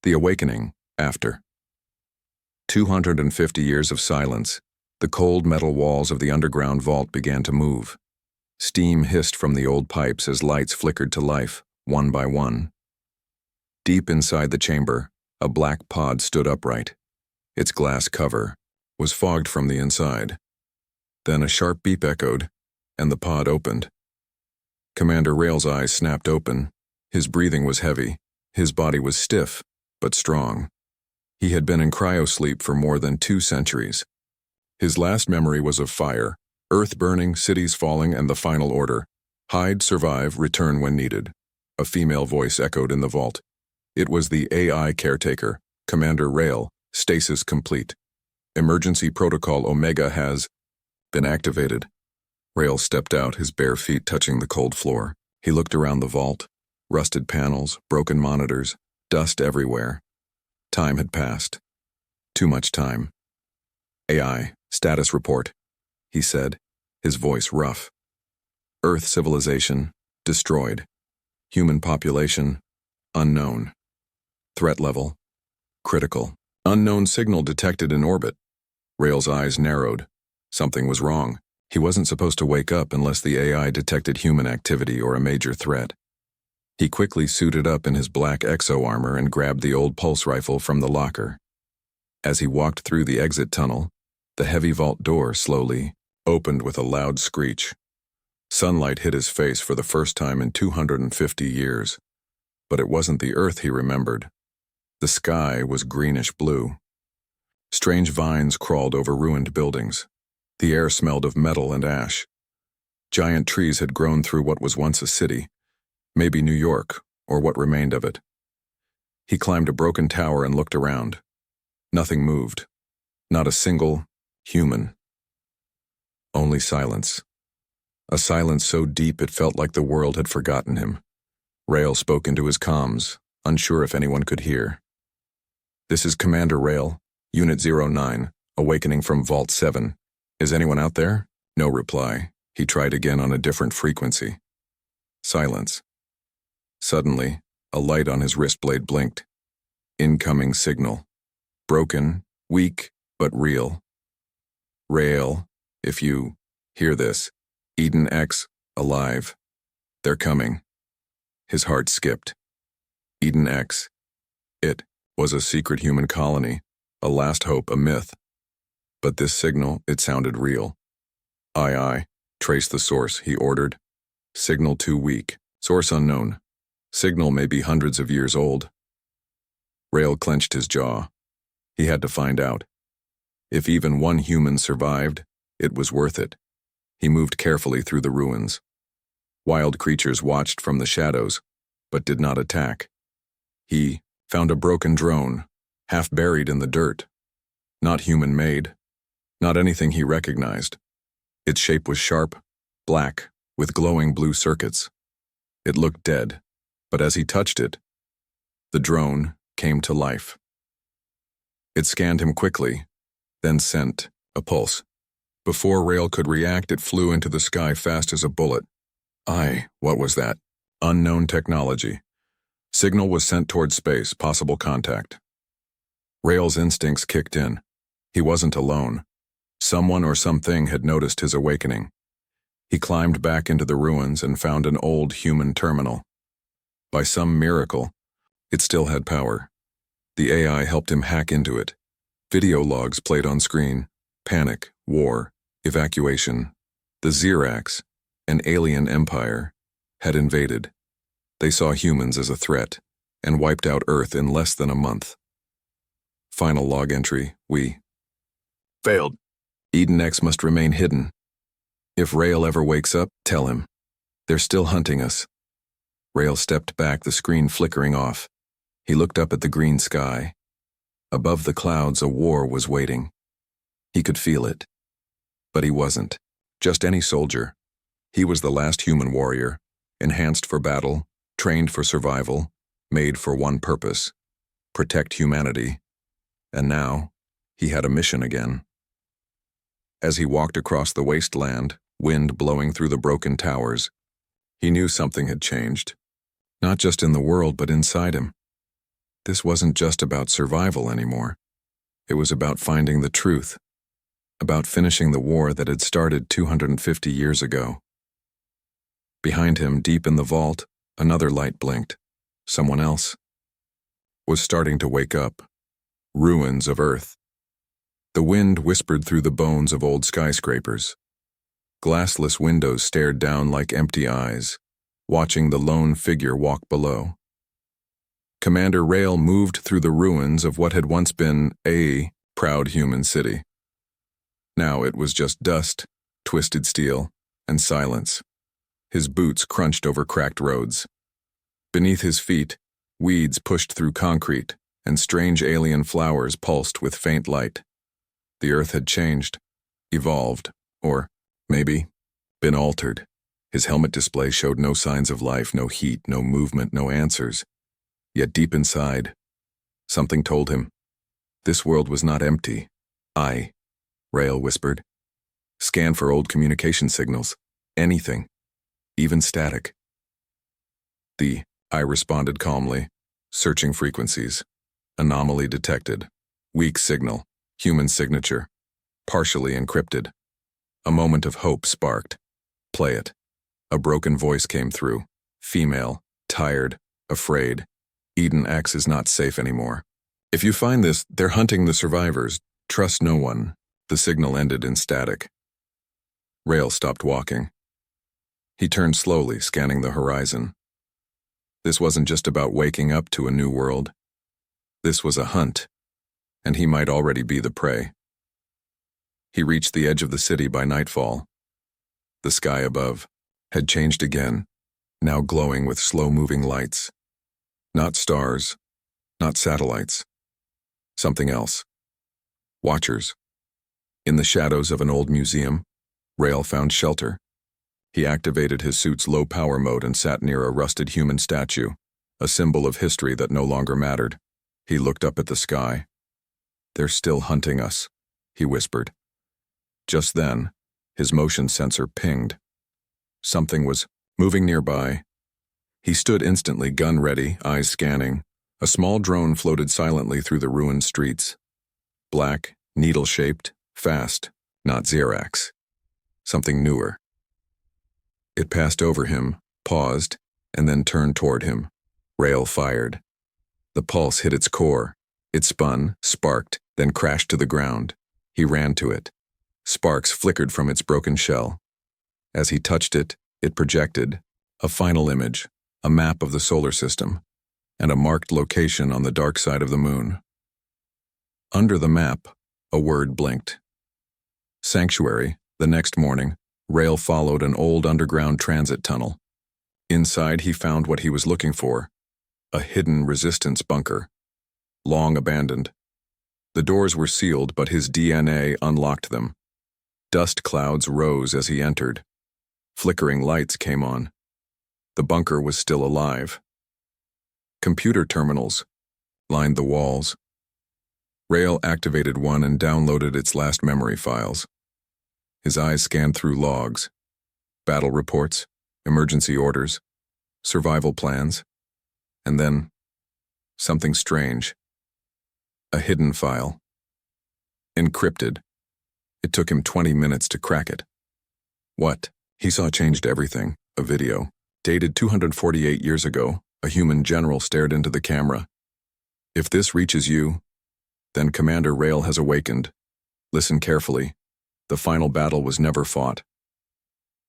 The Awakening, after 250 years of silence, the cold metal walls of the underground vault began to move. Steam hissed from the old pipes as lights flickered to life, one by one. Deep inside the chamber, a black pod stood upright. Its glass cover was fogged from the inside. Then a sharp beep echoed, and the pod opened. Commander Rail's eyes snapped open. His breathing was heavy. His body was stiff, but strong. He had been in cryosleep for more than 2 centuries. His last memory was of fire, earth burning, cities falling, and the final order. Hide, survive, return when needed. A female voice echoed in the vault. It was the AI caretaker, Commander Rail, stasis complete. Emergency protocol Omega has been activated. Rail stepped out, his bare feet touching the cold floor. He looked around the vault. Rusted panels, broken monitors, dust everywhere. Time had passed. Too much time. AI, status report, he said, his voice rough. Earth civilization, destroyed. Human population, unknown. Threat level, critical. Unknown signal detected in orbit. Rail's eyes narrowed. Something was wrong. He wasn't supposed to wake up unless the AI detected human activity or a major threat. He quickly suited up in his black exo-armor and grabbed the old pulse rifle from the locker. As he walked through the exit tunnel, the heavy vault door slowly opened with a loud screech. Sunlight hit his face for the first time in 250 years. But it wasn't the earth he remembered. The sky was greenish-blue. Strange vines crawled over ruined buildings. The air smelled of metal and ash. Giant trees had grown through what was once a city, maybe New York, or what remained of it. He climbed a broken tower and looked around. Nothing moved. Not a single human. Only silence. A silence so deep it felt like the world had forgotten him. Rail spoke into his comms, unsure if anyone could hear. "This is Commander Rail, Unit 09, awakening from Vault 7. Is anyone out there?" No reply. He tried again on a different frequency. Silence. Suddenly, a light on his wrist blade blinked. Incoming signal. Broken, weak, but real. "Rail, if you hear this, Eden X, alive. They're coming." His heart skipped. Eden X. It was a secret human colony, a last hope, a myth. But this signal, it sounded real. Aye. Trace the source, he ordered. Signal too weak. Source unknown. Signal may be hundreds of years old. Rail clenched his jaw. He had to find out. If even one human survived, it was worth it. He moved carefully through the ruins. Wild creatures watched from the shadows, but did not attack. He found a broken drone, half buried in the dirt. Not human-made. Not anything he recognized. Its shape was sharp, black, with glowing blue circuits. It looked dead, but as he touched it, the drone came to life. It scanned him quickly, then sent a pulse. Before Rail could react, it flew into the sky fast as a bullet. What was that? Unknown technology. Signal was sent toward space, possible contact. Rail's instincts kicked in. He wasn't alone. Someone or something had noticed his awakening. He climbed back into the ruins and found an old human terminal. By some miracle, it still had power. The AI helped him hack into it. Video logs played on screen. Panic, war, evacuation. The Xerax, an alien empire, had invaded. They saw humans as a threat and wiped out Earth in less than a month. Final log entry, we failed. Eden X must remain hidden. If Rail ever wakes up, tell him. They're still hunting us. Rail stepped back, the screen flickering off. He looked up at the green sky. Above the clouds, a war was waiting. He could feel it. But he wasn't just any soldier. He was the last human warrior, enhanced for battle, trained for survival, made for one purpose: protect humanity. And now, he had a mission again. As he walked across the wasteland, wind blowing through the broken towers, he knew something had changed. Not just in the world, but inside him. This wasn't just about survival anymore. It was about finding the truth, about finishing the war that had started 250 years ago. Behind him, deep in the vault, another light blinked. Someone else was starting to wake up. Ruins of Earth. The wind whispered through the bones of old skyscrapers. Glassless windows stared down like empty eyes, watching the lone figure walk below. Commander Rail moved through the ruins of what had once been a proud human city. Now it was just dust, twisted steel, and silence. His boots crunched over cracked roads. Beneath his feet, weeds pushed through concrete, and strange alien flowers pulsed with faint light. The Earth had changed, evolved, or, maybe, been altered. His helmet display showed no signs of life, no heat, no movement, no answers. Yet deep inside, something told him, this world was not empty. Rail whispered. Scan for old communication signals. Anything. Even static. I responded calmly, searching frequencies. Anomaly detected. Weak signal. Human signature. Partially encrypted. A moment of hope sparked. Play it. A broken voice came through. Female. Tired. Afraid. Eden X is not safe anymore. If you find this, they're hunting the survivors. Trust no one. The signal ended in static. Rail stopped walking. He turned slowly, scanning the horizon. This wasn't just about waking up to a new world. This was a hunt, and he might already be the prey. He reached the edge of the city by nightfall. The sky above had changed again, now glowing with slow-moving lights. Not stars, not satellites. Something else. Watchers. In the shadows of an old museum, Rail found shelter. He activated his suit's low-power mode and sat near a rusted human statue, a symbol of history that no longer mattered. He looked up at the sky. They're still hunting us, he whispered. Just then, his motion sensor pinged. Something was moving nearby. He stood instantly, gun ready, eyes scanning. A small drone floated silently through the ruined streets. Black, needle-shaped, fast, not Xerax. Something newer. It passed over him, paused, and then turned toward him. Rail fired. The pulse hit its core. It spun, sparked, then crashed to the ground. He ran to it. Sparks flickered from its broken shell. As he touched it, it projected a final image, a map of the solar system, and a marked location on the dark side of the moon. Under the map, a word blinked. Sanctuary. The next morning, Rail followed an old underground transit tunnel. Inside, he found what he was looking for, a hidden resistance bunker, long abandoned. The doors were sealed, but his DNA unlocked them. Dust clouds rose as he entered. Flickering lights came on. The bunker was still alive. Computer terminals lined the walls. Rail activated one and downloaded its last memory files. His eyes scanned through logs, battle reports, emergency orders, survival plans, and then something strange. A hidden file. Encrypted. It took him 20 minutes to crack it. What he saw changed everything. A video, dated 248 years ago. A human general stared into the camera. If this reaches you, then Commander Rail has awakened. Listen carefully. The final battle was never fought.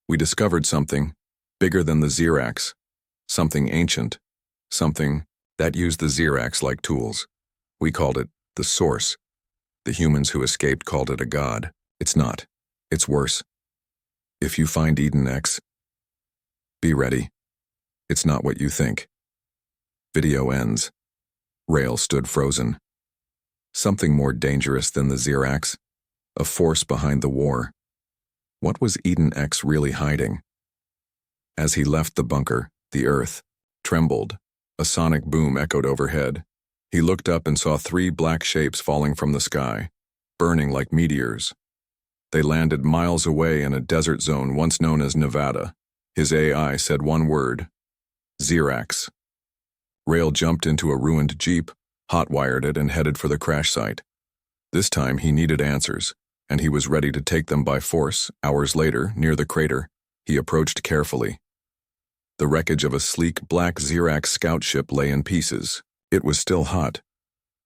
We discovered something bigger than the Xerax, something ancient, something that used the Xerax like tools. We called it the Source. The humans who escaped called it a god. It's not. It's worse. If you find Eden X, be ready. It's not what you think. Video ends. Rail stood frozen. Something more dangerous than the Xerax. A force behind the war. What was Eden X really hiding? As he left the bunker, the earth trembled. A sonic boom echoed overhead. He looked up and saw 3 black shapes falling from the sky, burning like meteors. They landed miles away in a desert zone once known as Nevada. His AI said one word: Xerax. Rail jumped into a ruined jeep, hot-wired it, and headed for the crash site. This time he needed answers, and he was ready to take them by force. Hours later, near the crater, he approached carefully. The wreckage of a sleek black Xerax scout ship lay in pieces. It was still hot.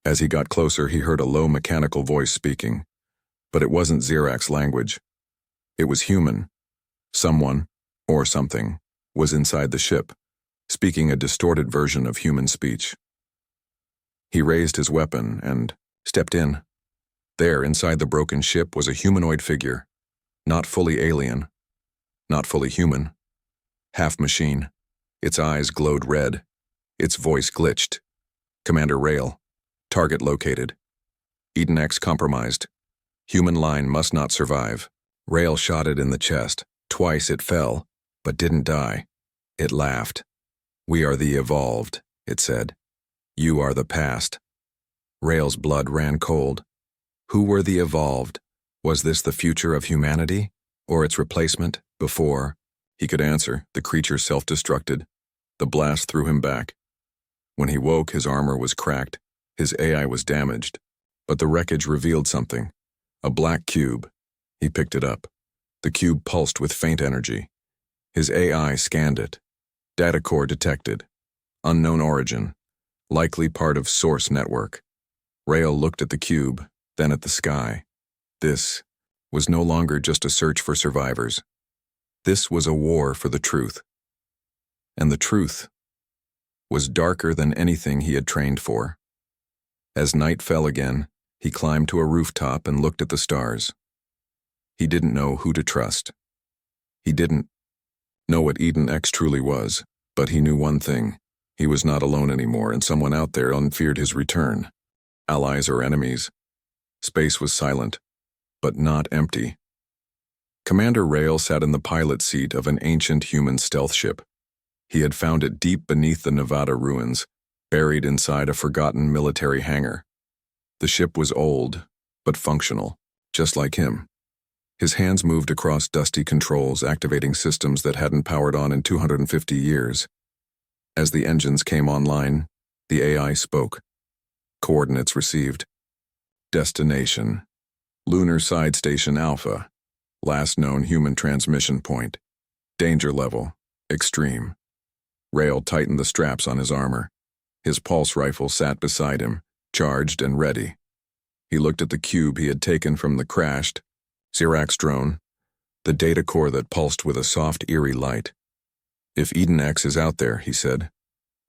As he got closer, he heard a low mechanical voice speaking. But it wasn't Xerax language. It was human. Someone, or something, was inside the ship, speaking a distorted version of human speech. He raised his weapon and stepped in. There, inside the broken ship, was a humanoid figure. Not fully alien. Not fully human. Half machine. Its eyes glowed red. Its voice glitched. Commander Rail. Target located. Eden X compromised. Human line must not survive. Rail shot it in the chest. Twice it fell, but didn't die. It laughed. "We are the evolved," it said. "You are the past." Rail's blood ran cold. Who were the evolved? Was this the future of humanity, or its replacement? Before he could answer, the creature self-destructed. The blast threw him back. When he woke, his armor was cracked. His AI was damaged. But the wreckage revealed something. A black cube. He picked it up. The cube pulsed with faint energy. His AI scanned it. Data core detected. Unknown origin. Likely part of source network. Rail looked at the cube, then at the sky. This was no longer just a search for survivors. This was a war for the truth. And the truth was darker than anything he had trained for. As night fell again, he climbed to a rooftop and looked at the stars. He didn't know who to trust. He didn't know what Eden X truly was, but he knew one thing. He was not alone anymore, and someone out there unfeared his return. Allies or enemies. Space was silent, but not empty. Commander Rail sat in the pilot seat of an ancient human stealth ship. He had found it deep beneath the Nevada ruins, buried inside a forgotten military hangar. The ship was old, but functional, just like him. His hands moved across dusty controls, activating systems that hadn't powered on in 250 years. As the engines came online, the AI spoke. Coordinates received. Destination: Lunar Side Station Alpha. Last known human transmission point. Danger level: extreme. Rail tightened the straps on his armor. His pulse rifle sat beside him, charged and ready. He looked at the cube he had taken from the crashed Xerax drone, the data core that pulsed with a soft, eerie light. "If Eden X is out there," he said,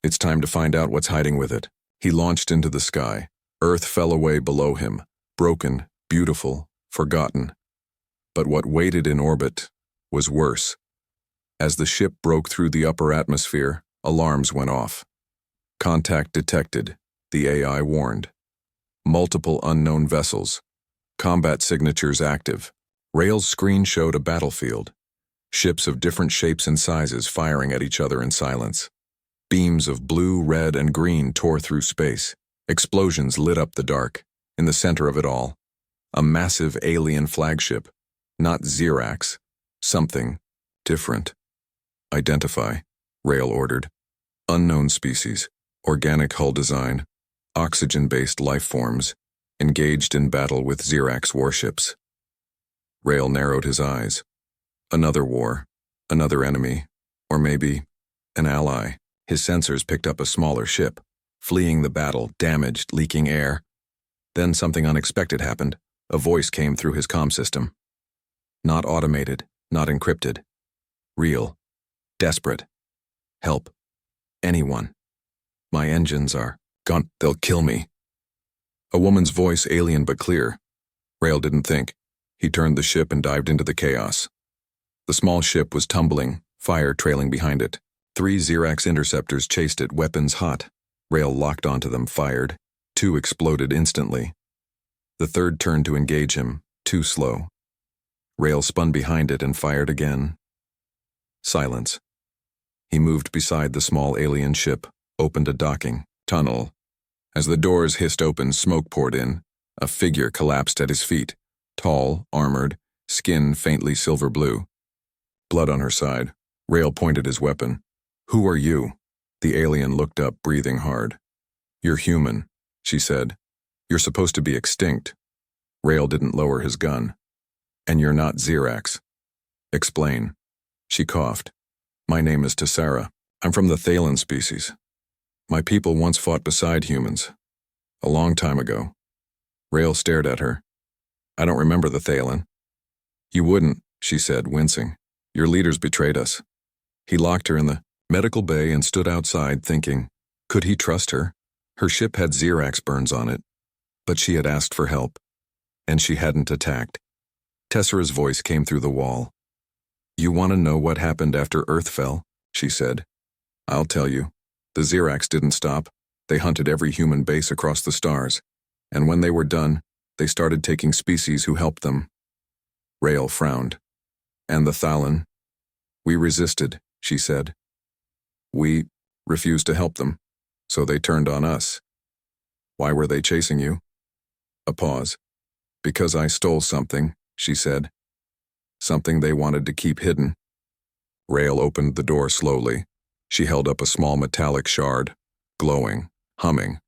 "it's time to find out what's hiding with it." He launched into the sky. Earth fell away below him, broken, beautiful, forgotten. But what waited in orbit was worse. As the ship broke through the upper atmosphere, alarms went off. Contact detected, the AI warned. Multiple unknown vessels. Combat signatures active. Rail's screen showed a battlefield. Ships of different shapes and sizes firing at each other in silence. Beams of blue, red, and green tore through space. Explosions lit up the dark. In the center of it all, a massive alien flagship. Not Xerax. Something different. "Identify," Rail ordered. "Unknown species. Organic hull design. Oxygen-based life forms. Engaged in battle with Xerax warships." Rail narrowed his eyes. Another war. Another enemy. Or maybe an ally. His sensors picked up a smaller ship, fleeing the battle, damaged, leaking air. Then something unexpected happened. A voice came through his comm system. Not automated, not encrypted. Real. Desperate. "Help. Anyone. My engines are gone. They'll kill me." A woman's voice, alien but clear. Rail didn't think. He turned the ship and dived into the chaos. The small ship was tumbling, fire trailing behind it. 3 Xerax interceptors chased it, weapons hot. Rail locked onto them, fired. 2 exploded instantly. The third turned to engage him, too slow. Rail spun behind it and fired again. Silence. He moved beside the small alien ship, opened a docking tunnel. As the doors hissed open, smoke poured in. A figure collapsed at his feet. Tall, armored, skin faintly silver blue. Blood on her side. Rail pointed his weapon. "Who are you?" The alien looked up, breathing hard. "You're human. she said. You're supposed to be extinct. Rail didn't lower his gun. And you're not Xerax. Explain. She coughed. My name is Tessara. I'm from the Thalen species. My people once fought beside humans. A long time ago. Rail stared at her. I don't remember the Thalen. You wouldn't, she said, wincing. Your leaders betrayed us. He locked her in the medical bay and stood outside thinking, could he trust her? Her ship had Xerax burns on it, but she had asked for help, and she hadn't attacked. Tessera's voice came through the wall. You want to know what happened after Earth fell? She said. I'll tell you. The Xerax didn't stop. They hunted every human base across the stars, and when they were done, they started taking species who helped them. Rail frowned. And the Thalen? We resisted, she said. We refused to help them, so they turned on us. Why were they chasing you? A pause. Because I stole something, she said. Something they wanted to keep hidden. Rail opened the door slowly. She held up a small metallic shard, glowing, humming.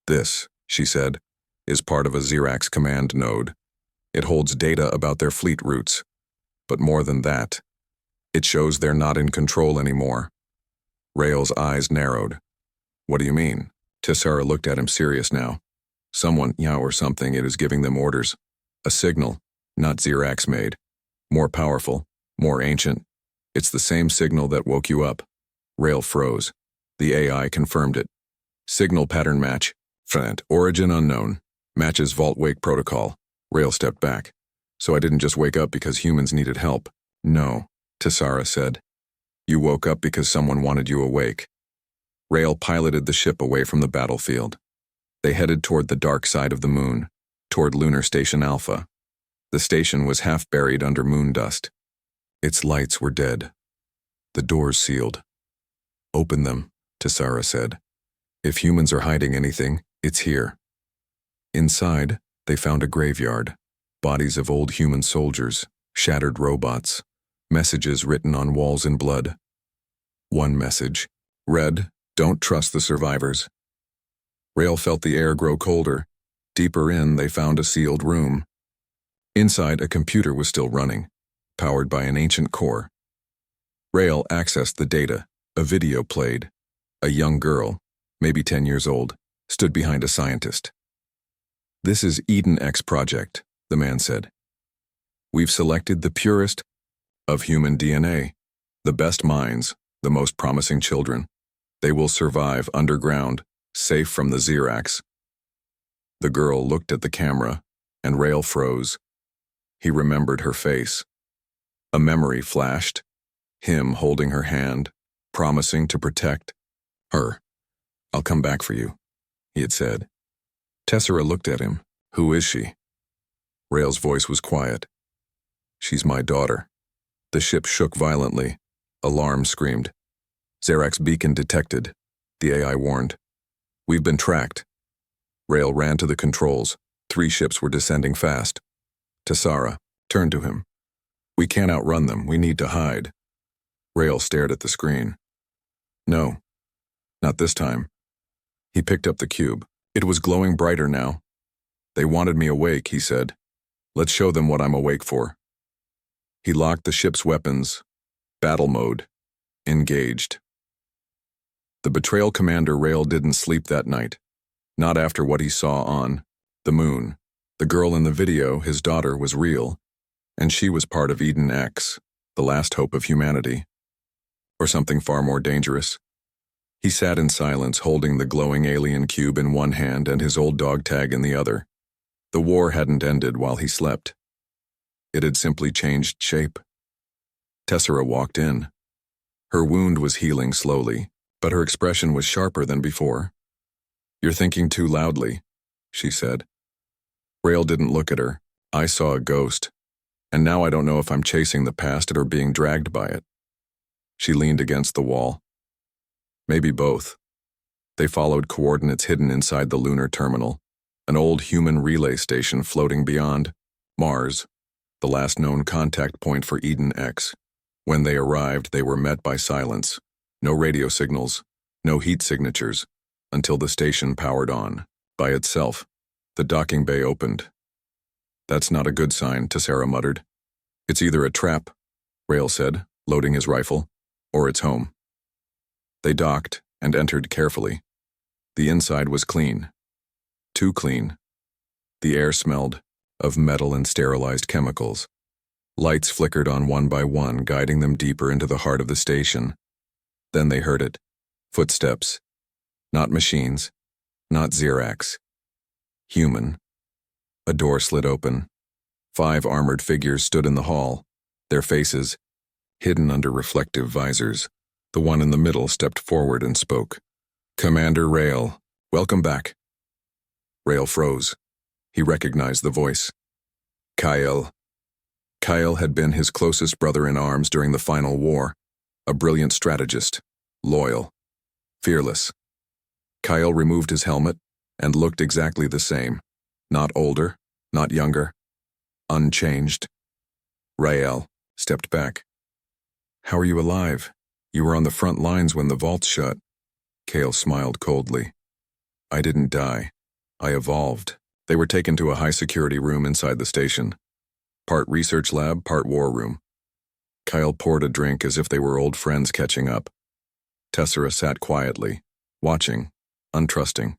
This, she said, is part of a Xerax command node. It holds data about their fleet routes. But more than that, it shows they're not in control anymore. Rail's eyes narrowed. What do you mean? Tessara looked at him serious now. Someone, or something, it is giving them orders. A signal, not Xerax made. More powerful, more ancient. It's the same signal that woke you up. Rail froze. The AI confirmed it. Signal pattern match. Origin unknown. Matches Vault Wake protocol. Rail stepped back. So I didn't just wake up because humans needed help. No, Tessara said. You woke up because someone wanted you awake. Rail piloted the ship away from the battlefield. They headed toward the dark side of the moon, toward Lunar Station Alpha. The station was half buried under moon dust. Its lights were dead. The doors sealed. Open them, Tessara said. If humans are hiding anything, it's here. Inside, they found a graveyard. Bodies of old human soldiers, shattered robots, messages written on walls in blood. One message, read, "Don't trust the survivors." Rail felt the air grow colder. Deeper in, they found a sealed room. Inside, a computer was still running, powered by an ancient core. Rail accessed the data. A video played. A young girl, maybe 10 years old, stood behind a scientist. This is Eden X Project, the man said. We've selected the purest of human DNA, the best minds, the most promising children. They will survive underground, safe from the Xerax. The girl looked at the camera, and Rail froze. He remembered her face. A memory flashed, him holding her hand, promising to protect her. I'll come back for you, he had said. Tessara looked at him. Who is she? Rail's voice was quiet. She's my daughter. The ship shook violently. Alarm screamed. Xerax beacon detected, the AI warned. We've been tracked. Rail ran to the controls. 3 ships were descending fast. Tessara turned to him. We can't outrun them. We need to hide. Rail stared at the screen. No, not this time. He picked up the cube. It was glowing brighter now. They wanted me awake, he said. Let's show them what I'm awake for. He locked the ship's weapons. Battle mode. Engaged. The betrayal commander Rail didn't sleep that night. Not after what he saw on the moon. The girl in the video, his daughter, was real, and she was part of Eden X, the last hope of humanity. Or something far more dangerous. He sat in silence, holding the glowing alien cube in one hand and his old dog tag in the other. The war hadn't ended while he slept. It had simply changed shape. Tessara walked in. Her wound was healing slowly, but her expression was sharper than before. You're thinking too loudly, she said. Rail didn't look at her. I saw a ghost, and now I don't know if I'm chasing the past or being dragged by it. She leaned against the wall. Maybe both. They followed coordinates hidden inside the lunar terminal, an old human relay station floating beyond Mars, the last known contact point for Eden X. When they arrived, they were met by silence. No radio signals, no heat signatures, until the station powered on. By itself, the docking bay opened. That's not a good sign, Tessera muttered. It's either a trap, Rail said, loading his rifle, or it's home. They docked and entered carefully. The inside was clean. Too clean. The air smelled of metal and sterilized chemicals. Lights flickered on one by one, guiding them deeper into the heart of the station. Then they heard it. Footsteps. Not machines. Not Xerax. Human. A door slid open. 5 armored figures stood in the hall, their faces hidden under reflective visors. The one in the middle stepped forward and spoke. Commander Rail, welcome back. Rail froze. He recognized the voice. Kyle. Kyle had been his closest brother in arms during the final war, a brilliant strategist, loyal, fearless. Kyle removed his helmet and looked exactly the same. Not older, not younger, unchanged. Rael stepped back. How are you alive? You were on the front lines when the vaults shut. Kale smiled coldly. I didn't die. I evolved. They were taken to a high-security room inside the station. Part research lab, part war room. Kyle poured a drink as if they were old friends catching up. Tessera sat quietly, watching, untrusting.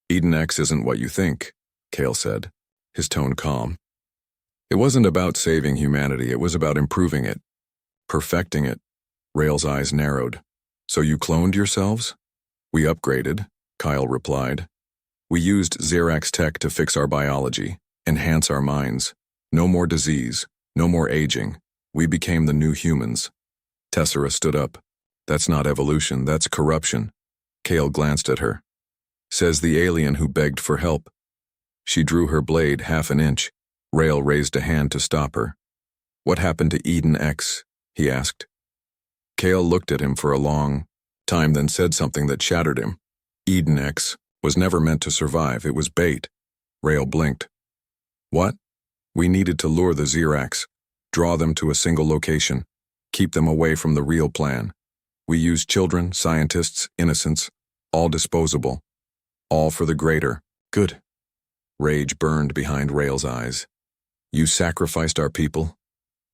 Eden X isn't what you think, Kale said, his tone calm. It wasn't about saving humanity, it was about improving it, perfecting it. Rail's eyes narrowed. So you cloned yourselves? We upgraded, Kyle replied. We used Xerax tech to fix our biology, enhance our minds. No more disease, no more aging. We became the new humans. Tessera stood up. That's not evolution, that's corruption. Kale glanced at her. Says the alien who begged for help. She drew her blade half an inch. Rail raised a hand to stop her. What happened to Eden X? He asked. Kale looked at him for a long time, then said something that shattered him. Eden X was never meant to survive, it was bait. Rail blinked. What? We needed to lure the Xerax, draw them to a single location, keep them away from the real plan. We used children, scientists, innocents, all disposable. All for the greater good. Rage burned behind Rail's eyes. You sacrificed our people?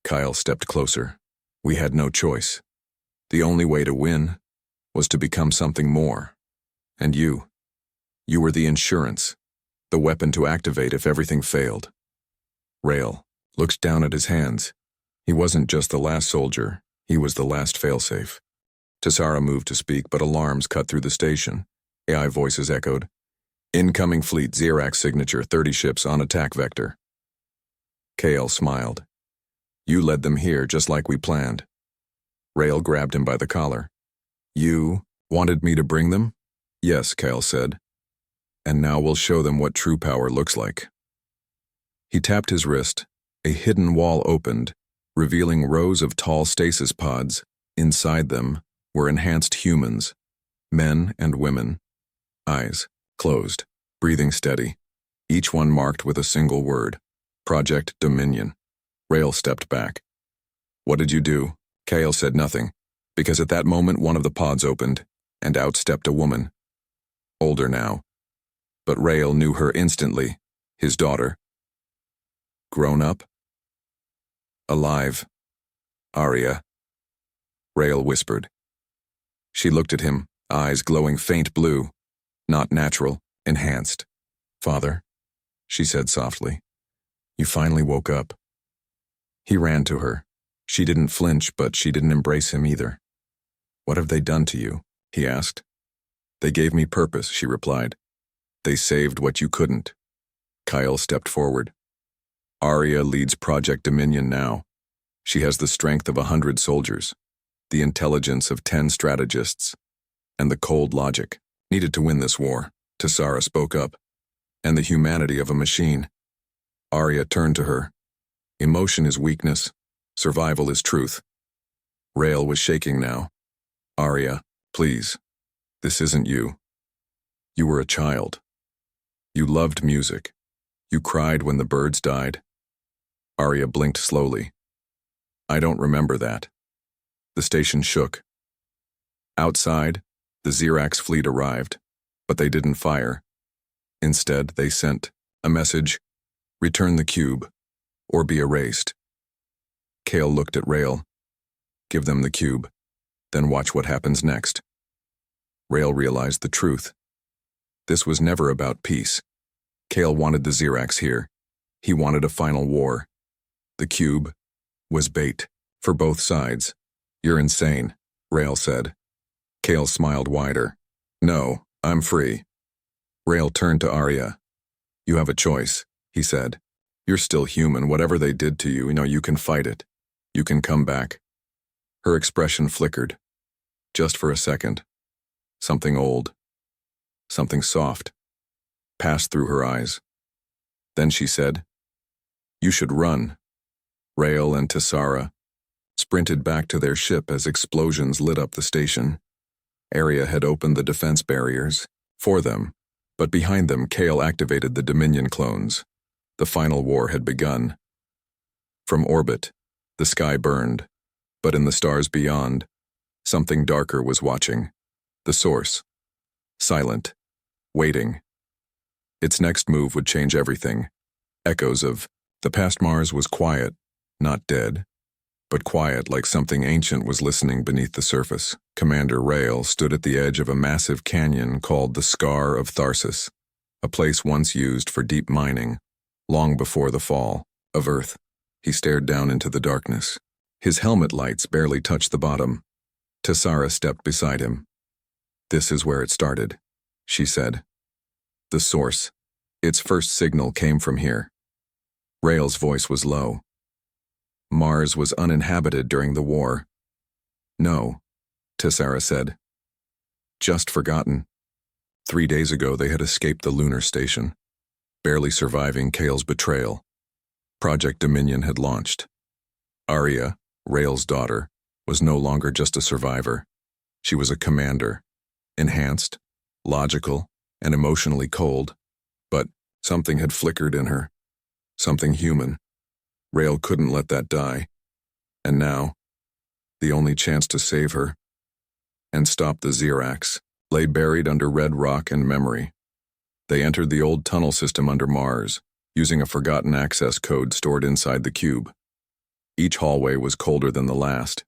Kyle stepped closer. We had no choice. The only way to win was to become something more. And you were the insurance, the weapon to activate if everything failed. Rail looked down at his hands. He wasn't just the last soldier, he was the last failsafe. Tessera moved to speak, but alarms cut through the station. AI voices echoed. Incoming fleet, Xerax signature, 30 ships on attack vector. Kale smiled. You led them here just like we planned. Rail grabbed him by the collar. You wanted me to bring them? Yes, Kale said. And now we'll show them what true power looks like. He tapped his wrist. A hidden wall opened, revealing rows of tall stasis pods. Inside them were enhanced humans, men and women. Eyes closed, breathing steady, each one marked with a single word. Project Dominion. Rail stepped back. What did you do? Kale said nothing, because at that moment one of the pods opened, and out stepped a woman. Older now, but Rail knew her instantly, his daughter. Grown up? Alive. Arya. Rail whispered. She looked at him, eyes glowing faint blue. Not natural, enhanced. Father, she said softly. You finally woke up. He ran to her. She didn't flinch, but she didn't embrace him either. What have they done to you? He asked. They gave me purpose, she replied. They saved what you couldn't. Kyle stepped forward. Arya leads Project Dominion now. She has the strength of 100 soldiers, the intelligence of 10 strategists, and the cold logic needed to win this war. Tessera spoke up. And the humanity of a machine. Arya turned to her. Emotion is weakness. Survival is truth. Rail was shaking now. Arya, please. This isn't you. You were a child. You loved music. You cried when the birds died. Arya blinked slowly. I don't remember that. The station shook. Outside, the Xerax fleet arrived, but they didn't fire. Instead, they sent a message: return the cube, or be erased. Kale looked at Rael. Give them the cube, then watch what happens next. Rael realized the truth. This was never about peace. Kale wanted the Xerax here. He wanted a final war. The cube was bait for both sides. You're insane, Rael said. Kale smiled wider. No, I'm free. Rael turned to Arya. You have a choice, he said. You're still human. Whatever they did to you, you can fight it. You can come back. Her expression flickered. Just for a second. Something old, something soft, passed through her eyes. Then she said, You should run. Rael and Tessara sprinted back to their ship as explosions lit up the station. Arya had opened the defense barriers for them, but behind them Kale activated the Dominion clones. The final war had begun. From orbit, the sky burned, but in the stars beyond, something darker was watching. The source. Silent. Waiting. Its next move would change everything. Echoes of the past Mars was quiet, not dead, but quiet like something ancient was listening beneath the surface. Commander Rael stood at the edge of a massive canyon called the Scar of Tharsis, a place once used for deep mining, long before the fall of Earth. He stared down into the darkness. His helmet lights barely touched the bottom. Tessara stepped beside him. This is where it started, she said. The source. Its first signal came from here. Rael's voice was low. Mars was uninhabited during the war. No, Tessara said. Just forgotten. 3 days ago they had escaped the lunar station, barely surviving Kale's betrayal. Project Dominion had launched. Arya, Rael's daughter, was no longer just a survivor. She was a commander. Enhanced, logical, and emotionally cold, but something had flickered in her. Something human. Rael couldn't let that die. And now, the only chance to save her and stop the Xerax lay buried under red rock and memory. They entered the old tunnel system under Mars, using a forgotten access code stored inside the cube. Each hallway was colder than the last.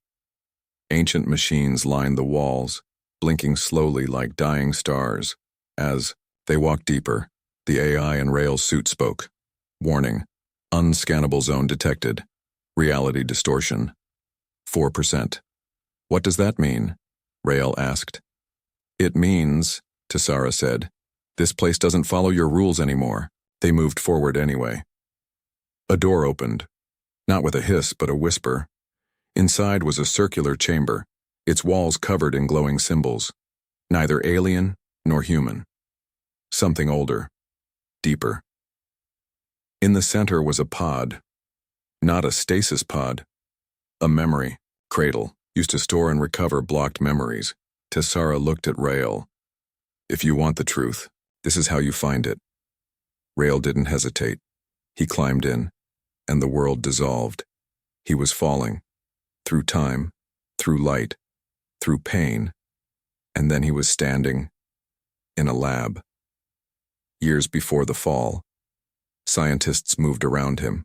Ancient machines lined the walls, blinking slowly like dying stars. As they walked deeper, the AI in Rael's suit spoke. Warning, unscannable zone detected. Reality distortion. 4%. What does that mean? Rael asked. It means, Tessara said, this place doesn't follow your rules anymore. They moved forward anyway. A door opened. Not with a hiss, but a whisper. Inside was a circular chamber, its walls covered in glowing symbols. Neither alien nor human. Something older. Deeper. In the center was a pod. Not a stasis pod. A memory cradle, used to store and recover blocked memories. Tessara looked at Rael. If you want the truth, this is how you find it. Rael didn't hesitate. He climbed in, and the world dissolved. He was falling. Through time, through light, through pain, and then he was standing in a lab. Years before the fall, scientists moved around him.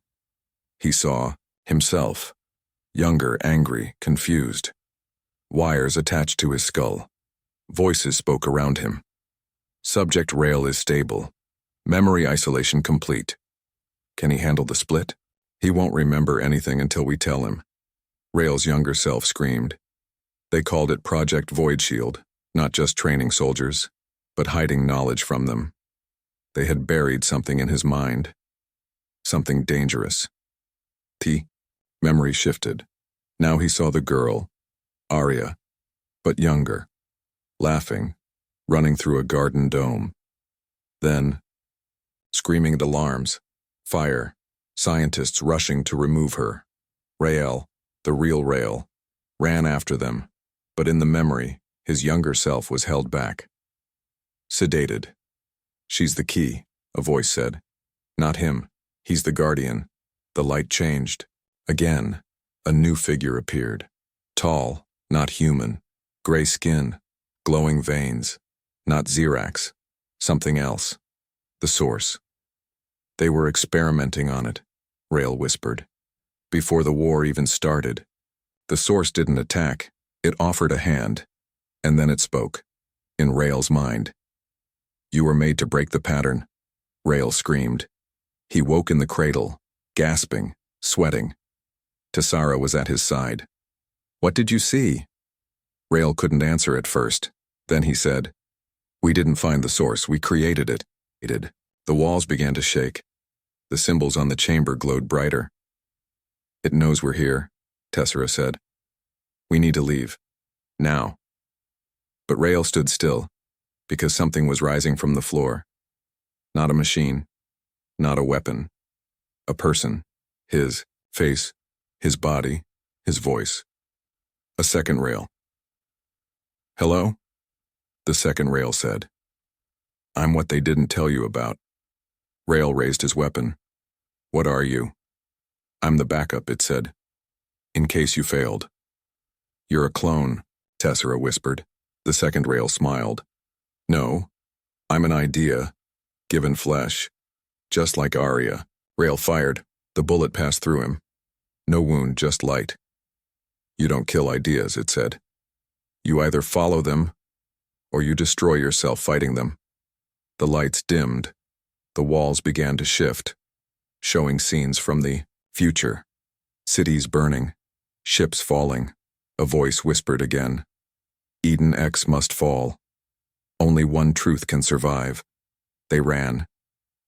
He saw himself, younger, angry, confused. Wires attached to his skull. Voices spoke around him. Subject Rael is stable. Memory isolation complete. Can he handle the split? He won't remember anything until we tell him. Rael's younger self screamed. They called it Project Void Shield, not just training soldiers, but hiding knowledge from them. They had buried something in his mind. Something dangerous. Memory shifted. Now he saw the girl, Arya, but younger, laughing, running through a garden dome. Then, screaming at alarms, fire, scientists rushing to remove her. Rael, the real Rael, ran after them, but in the memory, his younger self was held back. Sedated. She's the key, a voice said. Not him. He's the guardian. The light changed. Again, a new figure appeared. Tall, not human. Gray skin, glowing veins. Not Xerax. Something else. The source. They were experimenting on it, Rael whispered. Before the war even started. The source didn't attack, it offered a hand. And then it spoke. In Rael's mind. You were made to break the pattern, Rael screamed. He woke in the cradle, gasping, sweating. Tessara was at his side. What did you see? Rael couldn't answer at first. Then he said, We didn't find the source, we created it. The walls began to shake. The symbols on the chamber glowed brighter. It knows we're here, Tessara said. We need to leave. Now. But Rael stood still, because something was rising from the floor. Not a machine. Not a weapon. A person. His face, his body, his voice. A second Rael. Hello? The second Rael said. I'm what they didn't tell you about. Rael raised his weapon. What are you? I'm the backup, it said. In case you failed. You're a clone, Tessara whispered. The second Rael smiled. No, I'm an idea, given flesh. Just like Arya. Rael fired. The bullet passed through him. No wound, just light. You don't kill ideas, it said. You either follow them, or you destroy yourself fighting them. The lights dimmed. The walls began to shift, showing scenes from the future. Cities burning, ships falling. A voice whispered again. Eden X must fall. Only one truth can survive. They ran,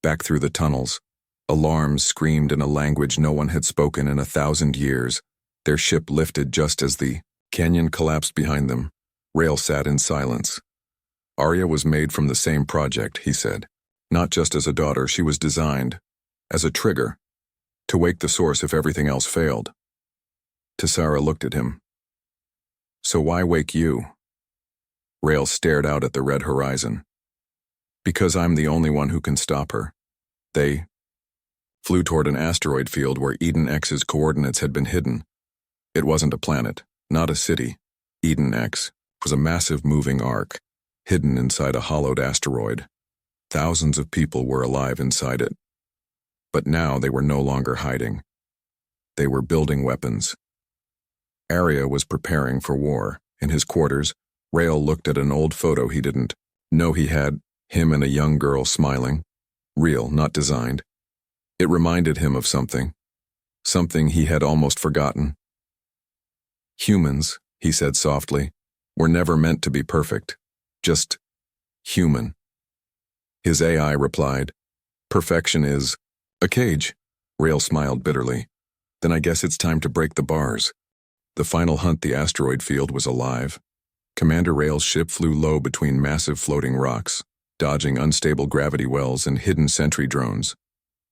back through the tunnels. Alarms screamed in a language no one had spoken in 1,000 years. Their ship lifted just as the canyon collapsed behind them. Rael sat in silence. Arya was made from the same project, he said. Not just as a daughter, she was designed as a trigger, to wake the source if everything else failed. Tessara looked at him. So why wake you? Rael stared out at the red horizon. Because I'm the only one who can stop her. They flew toward an asteroid field where Eden X's coordinates had been hidden. It wasn't a planet, not a city. Eden X was a massive moving arc, hidden inside a hollowed asteroid. Thousands of people were alive inside it. But now they were no longer hiding. They were building weapons. Arya was preparing for war. In his quarters, Rael looked at an old photo he didn't know he had, him and a young girl smiling. Real, not designed. It reminded him of something he had almost forgotten. Humans, he said softly, were never meant to be perfect. Just human. His AI replied, Perfection is a cage. Rael smiled bitterly. Then I guess it's time to break the bars. The final hunt, the asteroid field, was alive. Commander Rael's ship flew low between massive floating rocks, dodging unstable gravity wells and hidden sentry drones.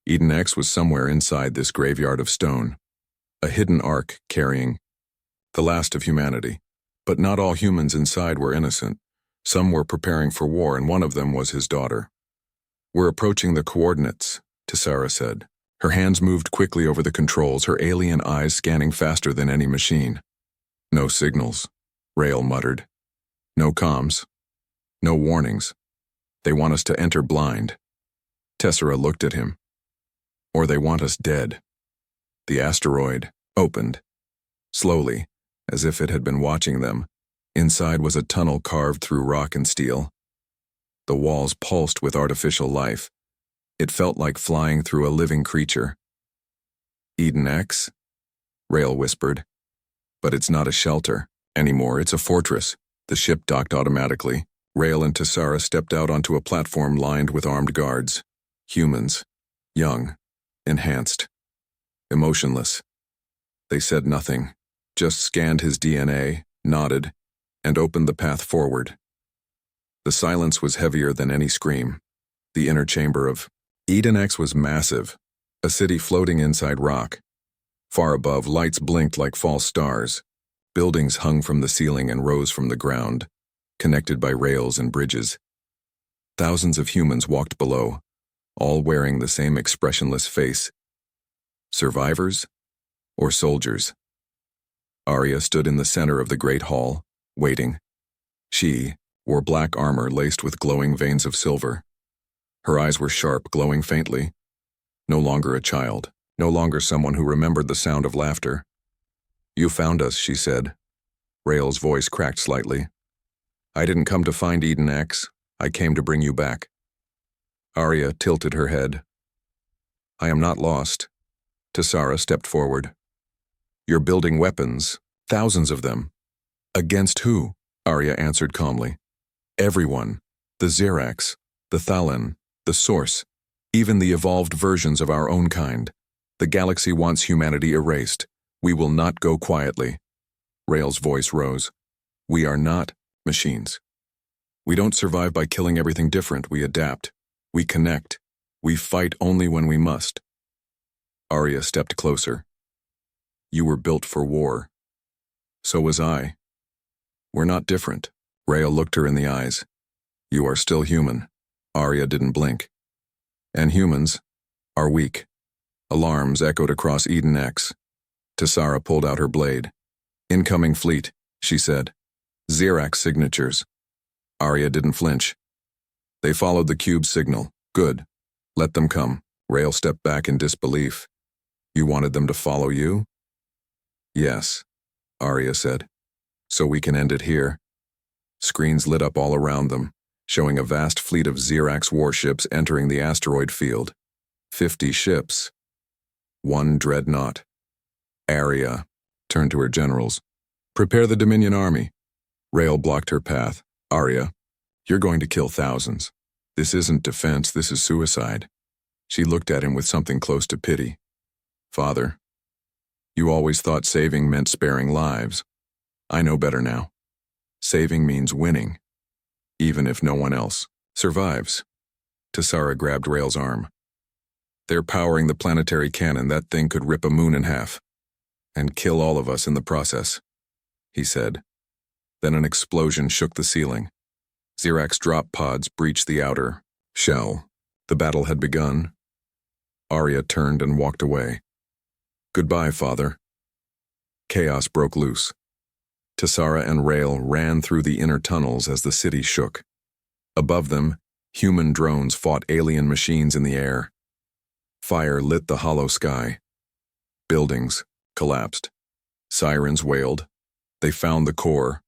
Eden X was somewhere inside this graveyard of stone, a hidden ark carrying the last of humanity. But not all humans inside were innocent. Some were preparing for war, and one of them was his daughter. We're approaching the coordinates, Tessara said. Her hands moved quickly over the controls, her alien eyes scanning faster than any machine. No signals, Rael muttered. No comms. No warnings. They want us to enter blind. Tessara looked at him. Or they want us dead. The asteroid opened. Slowly, as if it had been watching them. Inside was a tunnel carved through rock and steel. The walls pulsed with artificial life. It felt like flying through a living creature. Eden X? Rael whispered. But it's not a shelter anymore, it's a fortress. The ship docked automatically. Rael and Tessara stepped out onto a platform lined with armed guards. Humans. Young. Enhanced. Emotionless. They said nothing, just scanned his DNA, nodded, and opened the path forward. The silence was heavier than any scream. The inner chamber of Eden X was massive, a city floating inside rock. Far above, lights blinked like false stars. Buildings hung from the ceiling and rose from the ground, connected by rails and bridges. Thousands of humans walked below, all wearing the same expressionless face. Survivors or soldiers? Arya stood in the center of the great hall, waiting. She wore black armor laced with glowing veins of silver. Her eyes were sharp, glowing faintly. No longer a child, no longer someone who remembered the sound of laughter. "You found us," she said. Rael's voice cracked slightly. "I didn't come to find Eden X. I came to bring you back." Arya tilted her head. "I am not lost." Tessara stepped forward. "You're building weapons, thousands of them." "Against who?" Arya answered calmly. "Everyone. The Xerax, the Thalan, the Source, even the evolved versions of our own kind. The galaxy wants humanity erased. We will not go quietly." Rael's voice rose. "We are not machines. We don't survive by killing everything different. We adapt. We connect. We fight only when we must." Arya stepped closer. "You were built for war. So was I. We're not different." Rael looked her in the eyes. "You are still human." Arya didn't blink. "And humans are weak." Alarms echoed across Eden X. Tessara pulled out her blade. "Incoming fleet," she said. "Xerax signatures." Arya didn't flinch. "They followed the cube's signal. Good. Let them come." Rael stepped back in disbelief. "You wanted them to follow you?" "Yes," Arya said. "So we can end it here." Screens lit up all around them, showing a vast fleet of Xerax warships entering the asteroid field. 50 ships. One dreadnought. Arya turned to her generals. "Prepare the Dominion army." Rael blocked her path. "Arya, you're going to kill thousands. This isn't defense, this is suicide." She looked at him with something close to pity. "Father, you always thought saving meant sparing lives. I know better now. Saving means winning, even if no one else survives." Tessara grabbed Rael's arm. "They're powering the planetary cannon. That thing could rip a moon in half. And kill all of us in the process," he said. Then an explosion shook the ceiling. Xerax drop pods breached the outer shell. The battle had begun. Arya turned and walked away. "Goodbye, Father." Chaos broke loose. Tessara and Rael ran through the inner tunnels as the city shook. Above them, human drones fought alien machines in the air. Fire lit the hollow sky. Buildings collapsed. Sirens wailed. They found the core,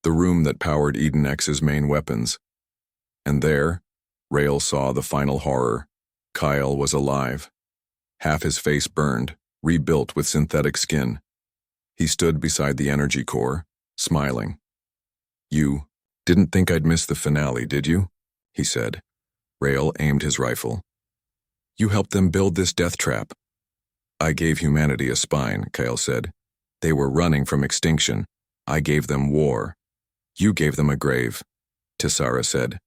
the room that powered Eden X's main weapons. And there, Rael saw the final horror. Kyle was alive. Half his face burned, rebuilt with synthetic skin. He stood beside the energy core, smiling. "You didn't think I'd miss the finale, did you?" he said. Rael aimed his rifle. "You helped them build this death trap." "I gave humanity a spine," Kyle said. "They were running from extinction. I gave them war. You gave them a grave," Tessara said.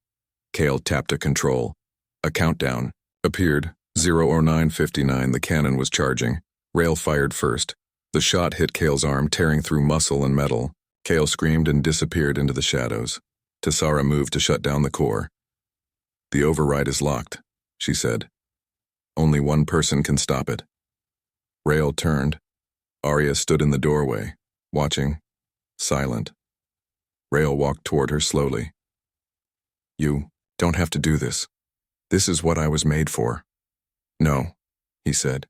Kale tapped a control. A countdown appeared. 09:59. The cannon was charging. Rael fired first. The shot hit Kale's arm, tearing through muscle and metal. Kale screamed and disappeared into the shadows. Tessara moved to shut down the core. "The override is locked," she said. "Only one person can stop it." Rael turned. Arya stood in the doorway, watching, silent. Rael walked toward her slowly. "You don't have to do this. This is what I was made for." "No," he said.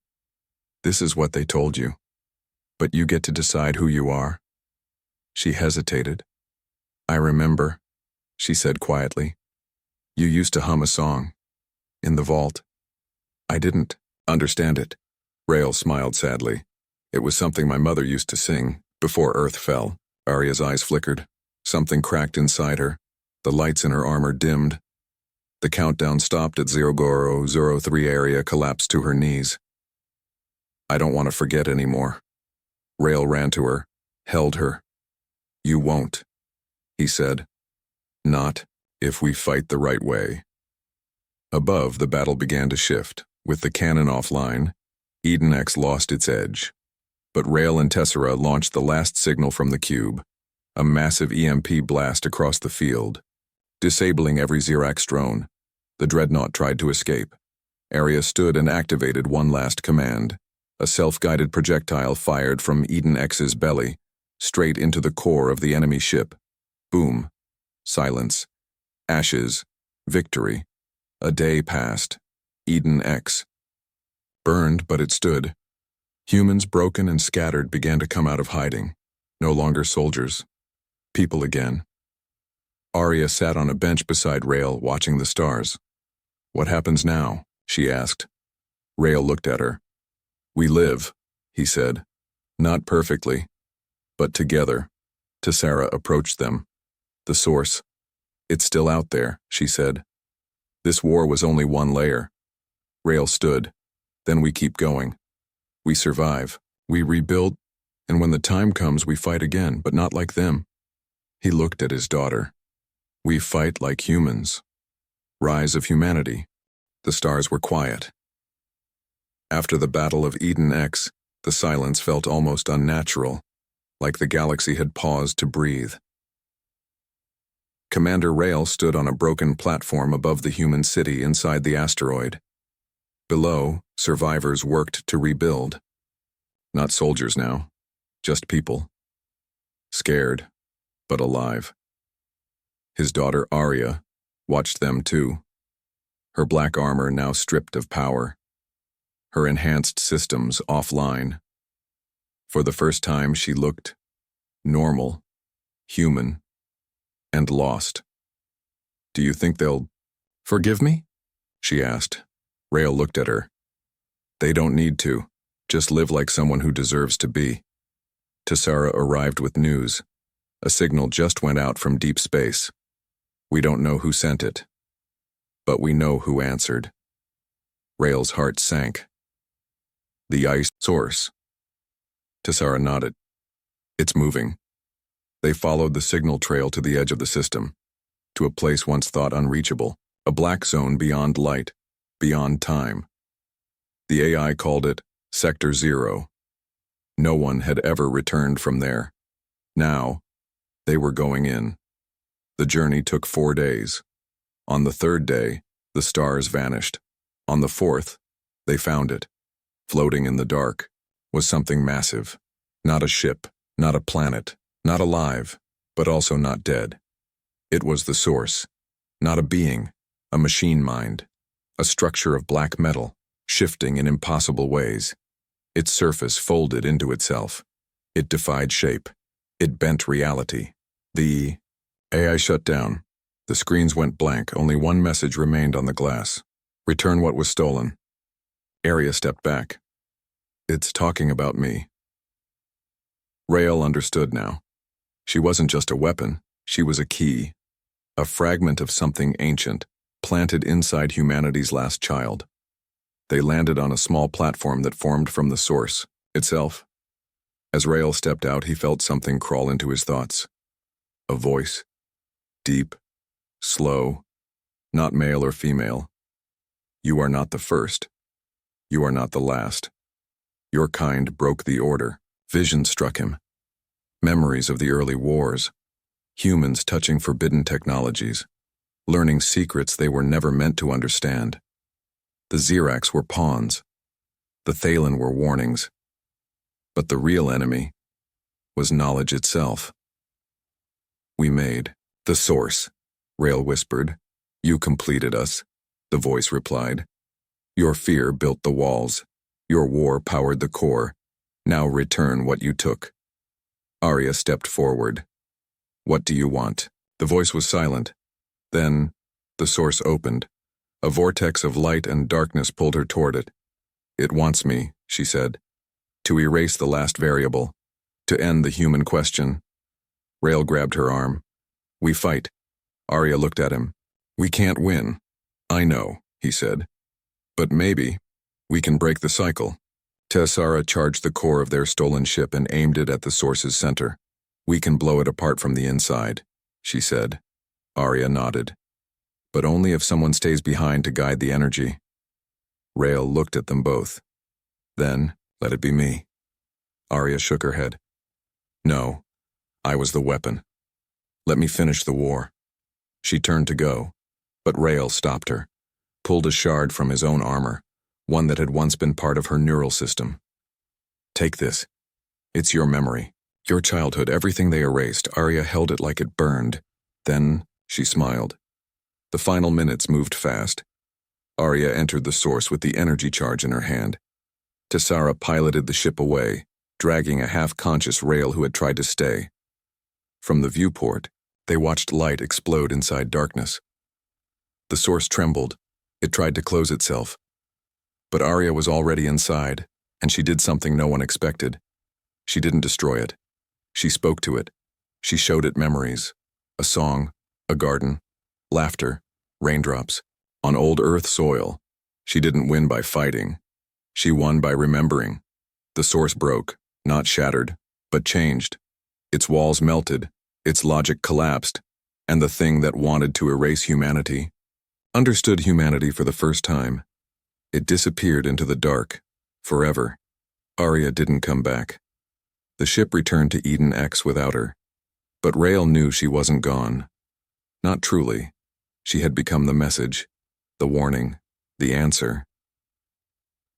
"This is what they told you. But you get to decide who you are." She hesitated. "I remember," she said quietly. "You used to hum a song. In the vault. I didn't understand it." Rael smiled sadly. "It was something my mother used to sing before Earth fell." Arya's eyes flickered. Something cracked inside her. The lights in her armor dimmed. The countdown stopped at 0003. Arya collapsed to her knees. "I don't want to forget anymore." Rael ran to her, held her. "You won't," he said. "Not if we fight the right way." Above, the battle began to shift. With the cannon offline, Eden X lost its edge. But Rael and Tessara launched the last signal from the cube, a massive EMP blast across the field, disabling every Xerax drone. The dreadnought tried to escape. Arya stood and activated one last command. A self-guided projectile fired from Eden X's belly, straight into the core of the enemy ship. Boom. Silence. Ashes. Victory. A day passed. Eden X. Burned, but it stood. Humans, broken and scattered, began to come out of hiding. No longer soldiers. People again. Arya sat on a bench beside Rael, watching the stars. "What happens now?" she asked. Rael looked at her. "We live," he said. "Not perfectly, but together." Tessara approached them. "The source. It's still out there," she said. "This war was only one layer." Rael stood. "Then we keep going. We survive. We rebuild, and when the time comes we fight again, but not like them." He looked at his daughter. "We fight like humans." Rise of humanity. The stars were quiet. After the Battle of Eden X, the silence felt almost unnatural, like the galaxy had paused to breathe. Commander Rael stood on a broken platform above the human city inside the asteroid. Below, survivors worked to rebuild. Not soldiers now, just people. Scared, but alive. His daughter Arya watched them too. Her black armor now stripped of power. Her enhanced systems offline. For the first time she looked normal, human, and lost. "Do you think they'll forgive me?" she asked. Rael looked at her. "They don't need to. Just live like someone who deserves to be." Tessara arrived with news. A signal just went out from deep space. We don't know who sent it, but we know who answered. Rael's heart sank. "The ice source." Tessara nodded. "It's moving." They followed the signal trail to the edge of the system, to a place once thought unreachable, a black zone beyond light, beyond time. The AI called it Sector Zero. No one had ever returned from there. Now, they were going in. The journey took 4 days. On the third day, the stars vanished. On the fourth, they found it. Floating in the dark was something massive. Not a ship, not a planet, not alive, but also not dead. It was the source. Not a being, a machine mind. A structure of black metal, shifting in impossible ways. Its surface folded into itself. It defied shape. It bent reality. The AI shut down. The screens went blank. Only one message remained on the glass. "Return what was stolen." Arya stepped back. "It's talking about me." Rael understood now. She wasn't just a weapon. She was a key. A fragment of something ancient, planted inside humanity's last child. They landed on a small platform that formed from the source itself. As Rael stepped out, he felt something crawl into his thoughts. A voice. Deep. Slow. Not male or female. "You are not the first. You are not the last. Your kind broke the order." Vision struck him. Memories of the early wars. Humans touching forbidden technologies. Learning secrets they were never meant to understand. The Xerax were pawns. The Thalen were warnings. But the real enemy was knowledge itself. "We made the source," Rael whispered. "You completed us," the voice replied. "Your fear built the walls. Your war powered the core. Now return what you took." Arya stepped forward. "What do you want?" The voice was silent. Then, the source opened. A vortex of light and darkness pulled her toward it. "It wants me," she said. "To erase the last variable. To end the human question." Rael grabbed her arm. "We fight." Arya looked at him. "We can't win." "I know," he said. "But maybe we can break the cycle." Tessara charged the core of their stolen ship and aimed it at the source's center. "We can blow it apart from the inside," she said. Arya nodded. "But only if someone stays behind to guide the energy." Rael looked at them both. "Then, let it be me." Arya shook her head. "No, I was the weapon. Let me finish the war." She turned to go, but Rael stopped her, pulled a shard from his own armor, one that had once been part of her neural system. "Take this. It's your memory, your childhood, everything they erased." Arya held it like it burned. Then she smiled. The final minutes moved fast. Arya entered the source with the energy charge in her hand. Tessara piloted the ship away, dragging a half-conscious Rael who had tried to stay. From the viewport, they watched light explode inside darkness. The source trembled. It tried to close itself. But Arya was already inside, and she did something no one expected. She didn't destroy it. She spoke to it. She showed it memories. A song, a garden, laughter, raindrops. On old Earth soil, she didn't win by fighting. She won by remembering. The source broke, not shattered, but changed. Its walls melted, its logic collapsed, and the thing that wanted to erase humanity understood humanity for the first time. It disappeared into the dark, forever. Arya didn't come back. The ship returned to Eden X without her. But Rael knew she wasn't gone. Not truly. She had become the message, the warning, the answer.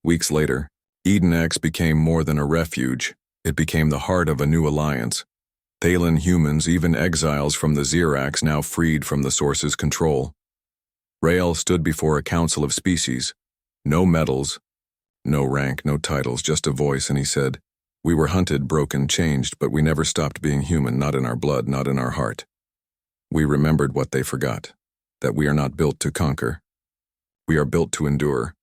Weeks later, Eden X became more than a refuge. It became the heart of a new alliance. Thaylen humans, even exiles from the Xerax, now freed from the Source's control. Rael stood before a council of species. No medals, no rank, no titles, just a voice, and he said, "We were hunted, broken, changed, but we never stopped being human, not in our blood, not in our heart. We remembered what they forgot, that we are not built to conquer. We are built to endure."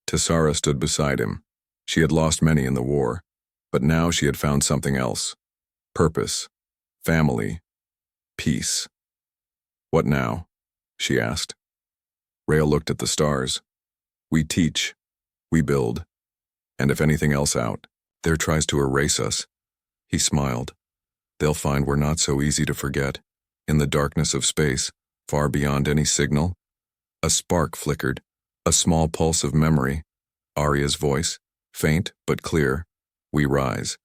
Tessara stood beside him. She had lost many in the war, but now she had found something else. Purpose, family, peace. "What now?" she asked. Rael looked at the stars. "We teach, we build, and if anything else out there tries to erase us," he smiled, "they'll find we're not so easy to forget. In the darkness of space, far beyond any signal, a spark flickered, a small pulse of memory. Arya's voice, faint but clear. We rise,